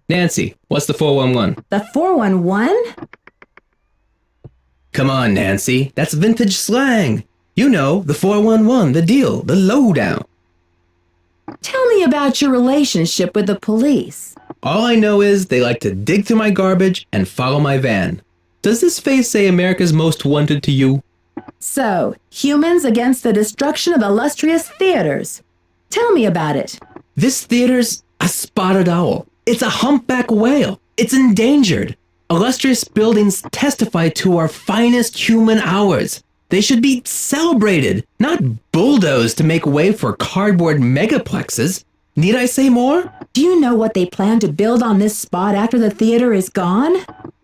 Nancy, what's the 411? The 411? Come on, Nancy. That's vintage slang. You know, the 411, the deal, the lowdown. Tell me about your relationship with the police. All I know is they like to dig through my garbage and follow my van. Does this face say America's Most Wanted to you? So, humans against the destruction of illustrious theaters. Tell me about it. This theater's a spotted owl. It's a humpback whale. It's endangered. Illustrious buildings testify to our finest human hours. They should be celebrated, not bulldozed to make way for cardboard megaplexes. Need I say more? Do you know what they plan to build on this spot after the theater is gone?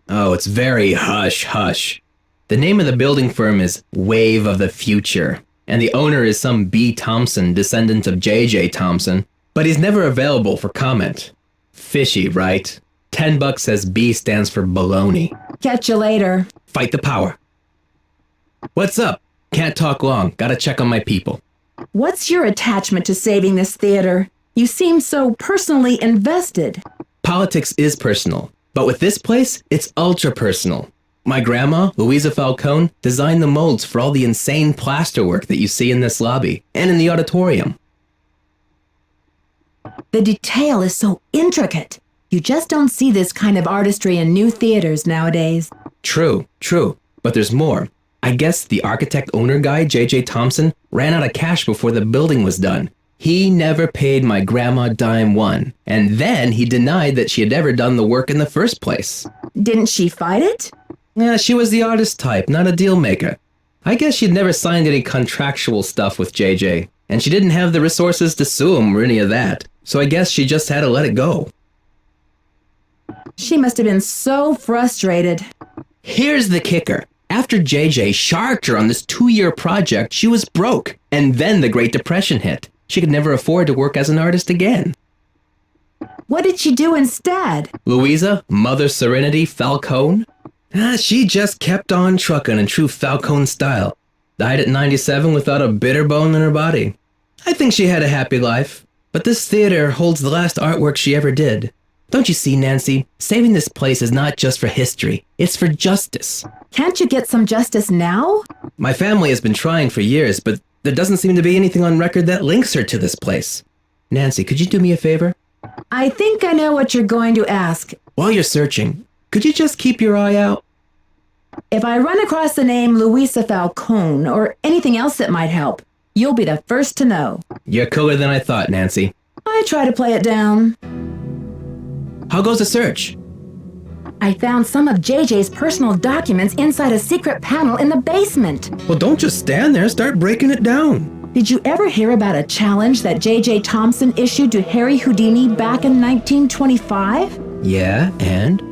Oh, it's very hush-hush. The name of the building firm is Wave of the Future, and the owner is some B. Thompson, descendant of J.J. Thompson, but he's never available for comment. Fishy, right? $10 says B stands for baloney. Catch you later. Fight the power. What's up? Can't talk long. Gotta check on my people. What's your attachment to saving this theater? You seem so personally invested. Politics is personal, but with this place, it's ultra-personal. My grandma, Louisa Falcone, designed the molds for all the insane plasterwork that you see in this lobby and in the auditorium. The detail is so intricate. You just don't see this kind of artistry in new theaters nowadays. True, but there's more. I guess the architect-owner guy, J.J. Thompson, ran out of cash before the building was done. He never paid my grandma dime one, and then he denied that she had ever done the work in the first place. Didn't she fight it? Yeah, she was the artist type, not a deal maker. I guess she'd never signed any contractual stuff with JJ, and she didn't have the resources to sue him or any of that, so I guess she just had to let it go. She must have been so frustrated. Here's the kicker. After JJ sharked her on this 2-year project, she was broke, and then the Great Depression hit. She could never afford to work as an artist again. What did she do instead? Louisa, Mother Serenity Falcone? She just kept on trucking in true Falcone style. Died at 97 without a bitter bone in her body. I think she had a happy life, but this theater holds the last artwork she ever did. Don't you see, Nancy? Saving this place is not just for history, it's for justice. Can't you get some justice now? My family has been trying for years, but there doesn't seem to be anything on record that links her to this place. Nancy, could you do me a favor? I think I know what you're going to ask. While you're searching, could you just keep your eye out? If I run across the name Louisa Falcone or anything else that might help, you'll be the first to know. You're cooler than I thought, Nancy. I try to play it down. How goes the search? I found some of JJ's personal documents inside a secret panel in the basement. Well, don't just stand there. Start breaking it down. Did you ever hear about a challenge that JJ Thompson issued to Harry Houdini back in 1925? Yeah, and?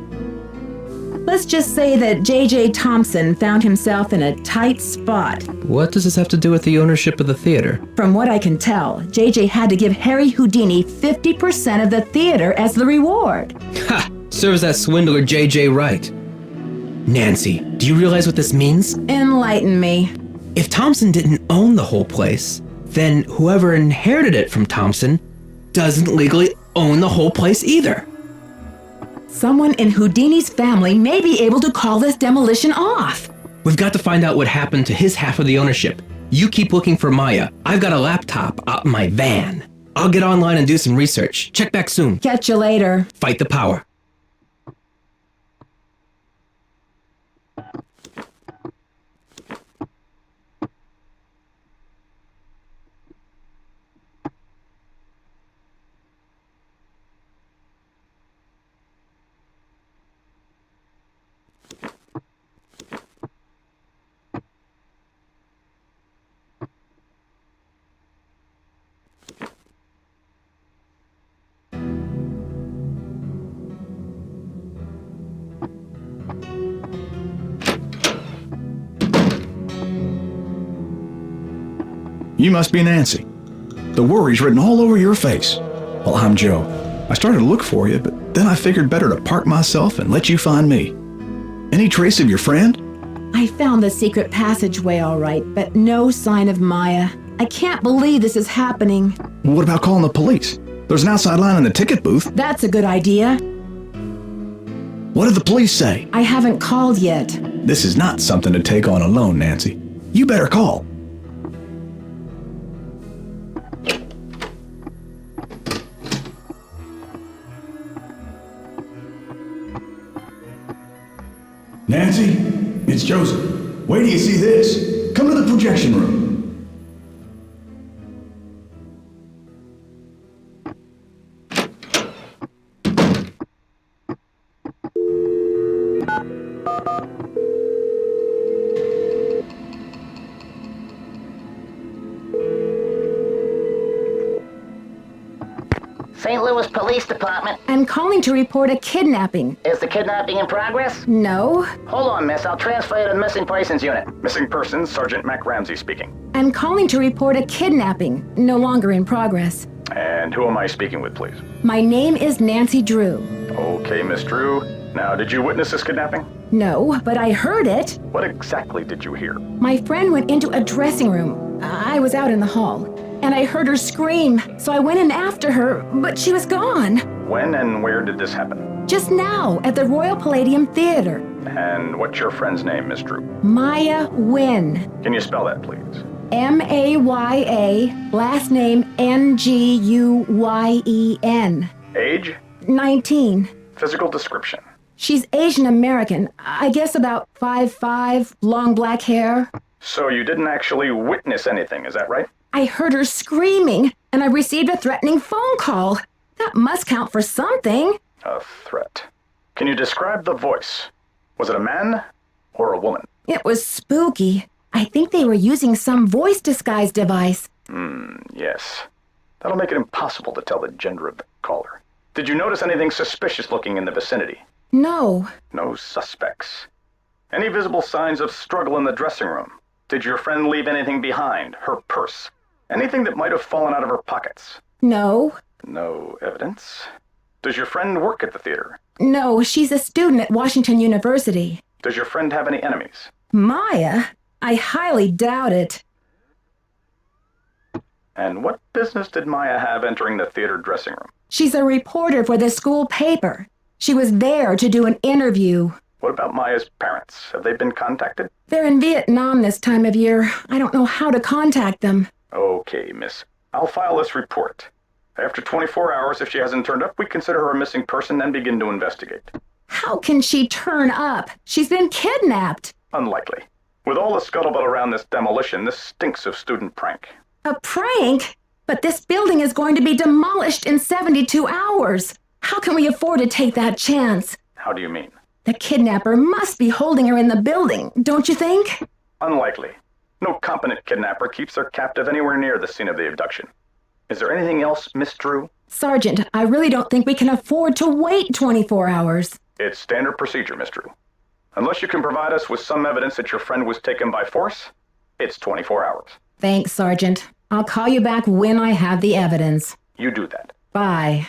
Let's just say that JJ Thompson found himself in a tight spot. What does this have to do with the ownership of the theater? From what I can tell, JJ had to give Harry Houdini 50% of the theater as the reward. Ha! Serves that swindler JJ right. Nancy, do you realize what this means? Enlighten me. If Thompson didn't own the whole place, then whoever inherited it from Thompson doesn't legally own the whole place either. Someone in Houdini's family may be able to call this demolition off. We've got to find out what happened to his half of the ownership. You keep looking for Maya. I've got a laptop out in my van. I'll get online and do some research. Check back soon. Catch you later. Fight the power. You must be Nancy. The worry's written all over your face. Well, I'm Joe. I started to look for you, but then I figured better to park myself and let you find me. Any trace of your friend? I found the secret passageway all right, but no sign of Maya. I can't believe this is happening. What about calling the police? There's an outside line in the ticket booth. That's a good idea. What did the police say? I haven't called yet. This is not something to take on alone, Nancy. You better call. Nancy, it's Joseph. Wait till you see this. Come to the projection room. St. Louis Police Department. I'm calling to report a kidnapping. Is the kidnapping in progress? No. Hold on, miss. I'll transfer you to the missing persons unit. Missing persons, Sergeant Mac Ramsey speaking. I'm calling to report a kidnapping. No longer in progress. And who am I speaking with, please? My name is Nancy Drew. Okay, Miss Drew. Now, did you witness this kidnapping? No, but I heard it. What exactly did you hear? My friend went into a dressing room. I was out in the hall, and I heard her scream, so I went in after her, but she was gone. When and where did this happen? Just now, at the Royal Palladium Theater. And what's your friend's name, Miss Drew? Maya Wynn. Can you spell that, please? M-A-Y-A, last name N-G-U-Y-E-N. Age? 19. Physical description? She's Asian American. I guess about 5'5", long black hair. So you didn't actually witness anything, is that right? I heard her screaming, and I received a threatening phone call. That must count for something. A threat. Can you describe the voice? Was it a man or a woman? It was spooky. I think they were using some voice disguise device. Yes. That'll make it impossible to tell the gender of the caller. Did you notice anything suspicious looking in the vicinity? No. No suspects. Any visible signs of struggle in the dressing room? Did your friend leave anything behind? Her purse? Anything that might have fallen out of her pockets? No. No evidence. Does your friend work at the theater? No, she's a student at Washington University. Does your friend have any enemies? Maya? I highly doubt it. And what business did Maya have entering the theater dressing room? She's a reporter for the school paper. She was there to do an interview. What about Maya's parents? Have they been contacted? They're in Vietnam this time of year. I don't know how to contact them. Okay, miss. I'll file this report. After 24 hours, if she hasn't turned up, we consider her a missing person and begin to investigate. How can she turn up? She's been kidnapped. Unlikely. With all the scuttlebutt around this demolition, this stinks of student prank. A prank? But this building is going to be demolished in 72 hours. How can we afford to take that chance? How do you mean? The kidnapper must be holding her in the building, don't you think? Unlikely. No competent kidnapper keeps their captive anywhere near the scene of the abduction. Is there anything else, Miss Drew? Sergeant, I really don't think we can afford to wait 24 hours. It's standard procedure, Miss Drew. Unless you can provide us with some evidence that your friend was taken by force, it's 24 hours. Thanks, Sergeant. I'll call you back when I have the evidence. You do that. Bye.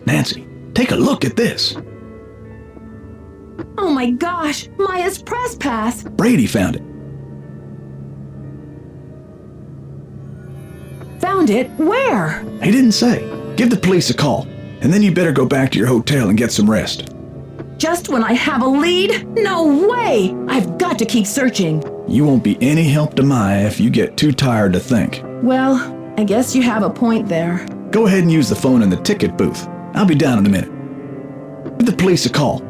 Nancy, take a look at this. Oh my gosh, Maya's press pass. Brady found it. Found it? Where? He didn't say. Give the police a call, and then you better go back to your hotel and get some rest. Just when I have a lead? No way! I've got to keep searching. You won't be any help to Maya if you get too tired to think. Well, I guess you have a point there. Go ahead and use the phone in the ticket booth. I'll be down in a minute. Give the police a call.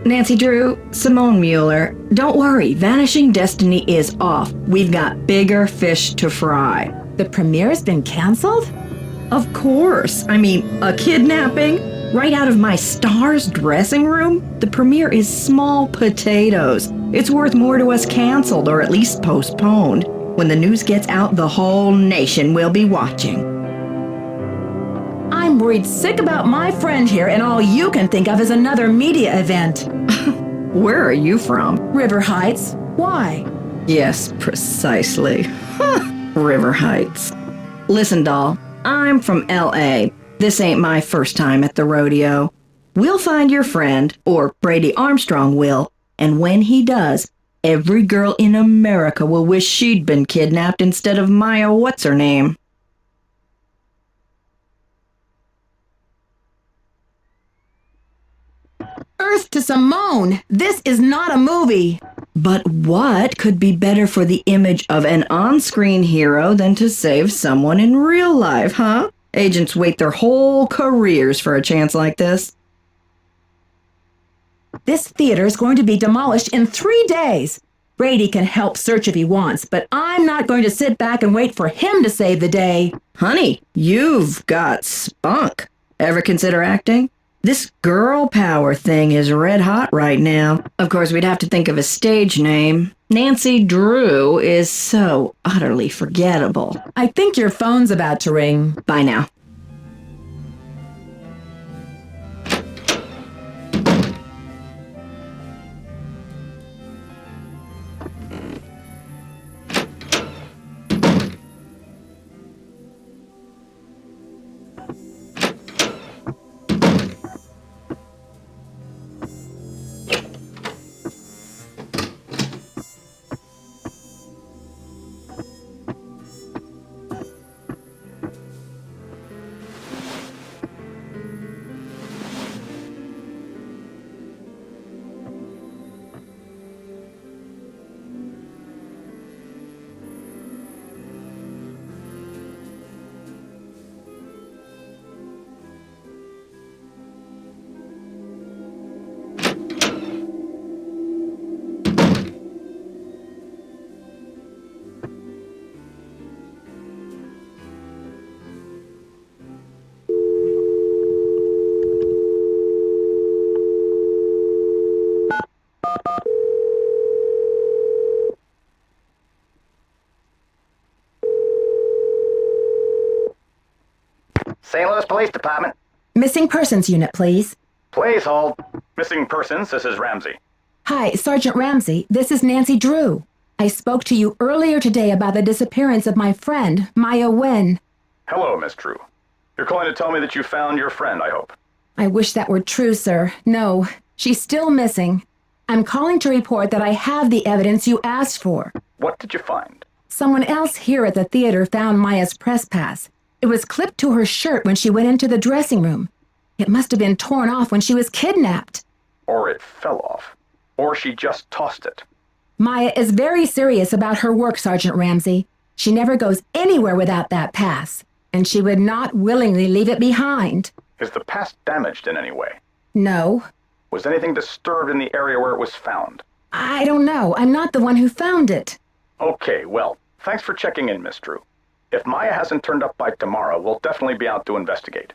Nancy Drew, Simone Mueller. Don't worry, Vanishing Destiny is off. We've got bigger fish to fry. The premiere's been canceled? Of course. I mean, a kidnapping? Right out of my star's dressing room? The premiere is small potatoes. It's worth more to us canceled or at least postponed. When the news gets out, the whole nation will be watching. I'm worried sick about my friend here, and all you can think of is another media event. Where are you from? River Heights. Why? Yes, precisely. River Heights. Listen, doll, I'm from L.A. This ain't my first time at the rodeo. We'll find your friend, or Brady Armstrong will, and when he does, every girl in America will wish she'd been kidnapped instead of Maya what's-her-name. Earth to Simone! This is not a movie! But what could be better for the image of an on-screen hero than to save someone in real life, huh? Agents wait their whole careers for a chance like this. This theater is going to be demolished in 3 days. Brady can help search if he wants, but I'm not going to sit back and wait for him to save the day. Honey, you've got spunk. Ever consider acting? This girl power thing is red hot right now. Of course, we'd have to think of a stage name. Nancy Drew is so utterly forgettable. I think your phone's about to ring. Bye now. St. Louis Police Department. Missing Persons Unit, please. Please hold. Missing persons, this is Ramsey. Hi, Sergeant Ramsey. This is Nancy Drew. I spoke to you earlier today about the disappearance of my friend, Maya Wen. Hello, Miss Drew. You're calling to tell me that you found your friend, I hope. I wish that were true, sir. No, she's still missing. I'm calling to report that I have the evidence you asked for. What did you find? Someone else here at the theater found Maya's press pass. It was clipped to her shirt when she went into the dressing room. It must have been torn off when she was kidnapped. Or it fell off. Or she just tossed it. Maya is very serious about her work, Sergeant Ramsey. She never goes anywhere without that pass, and she would not willingly leave it behind. Is the pass damaged in any way? No. Was anything disturbed in the area where it was found? I don't know. I'm not the one who found it. Okay, well, thanks for checking in, Miss Drew. If Maya hasn't turned up by tomorrow, we'll definitely be out to investigate.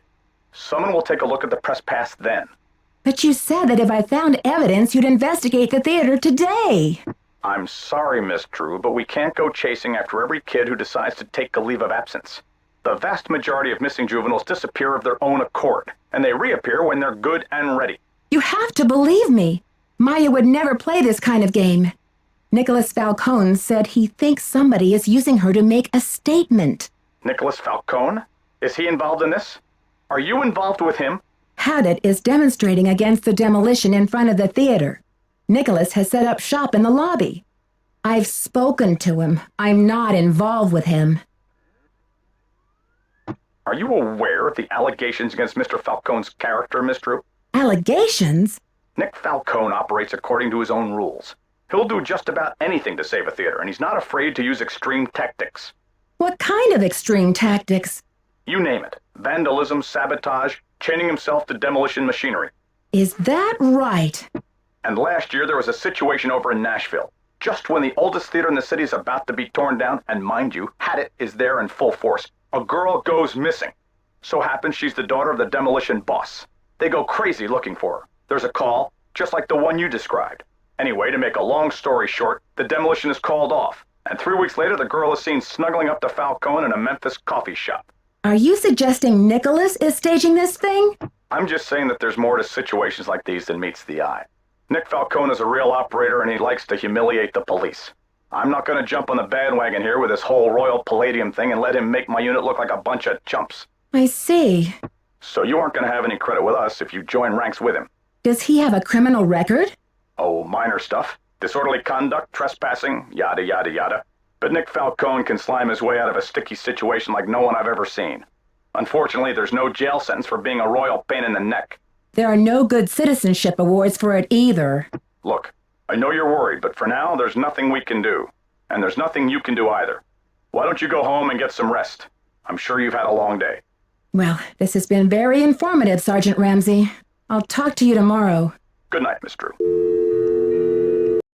Someone will take a look at the press pass then. But you said that if I found evidence, you'd investigate the theater today. I'm sorry, Miss Drew, but we can't go chasing after every kid who decides to take a leave of absence. The vast majority of missing juveniles disappear of their own accord, and they reappear when they're good and ready. You have to believe me. Maya would never play this kind of game. Nicholas Falcone said he thinks somebody is using her to make a statement. Nicholas Falcone? Is he involved in this? Are you involved with him? Haddett is demonstrating against the demolition in front of the theater. Nicholas has set up shop in the lobby. I've spoken to him. I'm not involved with him. Are you aware of the allegations against Mr. Falcone's character, Miss Drew? Allegations? Nick Falcone operates according to his own rules. He'll do just about anything to save a theater, and he's not afraid to use extreme tactics. What kind of extreme tactics? You name it. Vandalism, sabotage, chaining himself to demolition machinery. Is that right? And last year there was a situation over in Nashville. Just when the oldest theater in the city is about to be torn down, and mind you, Haddett is there in full force, a girl goes missing. So happens she's the daughter of the demolition boss. They go crazy looking for her. There's a call, just like the one you described. Anyway, to make a long story short, the demolition is called off, and 3 weeks later the girl is seen snuggling up to Falcone in a Memphis coffee shop. Are you suggesting Nicholas is staging this thing? I'm just saying that there's more to situations like these than meets the eye. Nick Falcone is a real operator and he likes to humiliate the police. I'm not going to jump on the bandwagon here with this whole Royal Palladium thing and let him make my unit look like a bunch of chumps. I see. So you aren't going to have any credit with us if you join ranks with him. Does he have a criminal record? Oh, minor stuff. Disorderly conduct, trespassing, yada yada yada. But Nick Falcone can slime his way out of a sticky situation like no one I've ever seen. Unfortunately, there's no jail sentence for being a royal pain in the neck. There are no good citizenship awards for it either. Look, I know you're worried, but for now, there's nothing we can do. And there's nothing you can do either. Why don't you go home and get some rest? I'm sure you've had a long day. Well, this has been very informative, Sergeant Ramsey. I'll talk to you tomorrow. Good night, Miss Drew.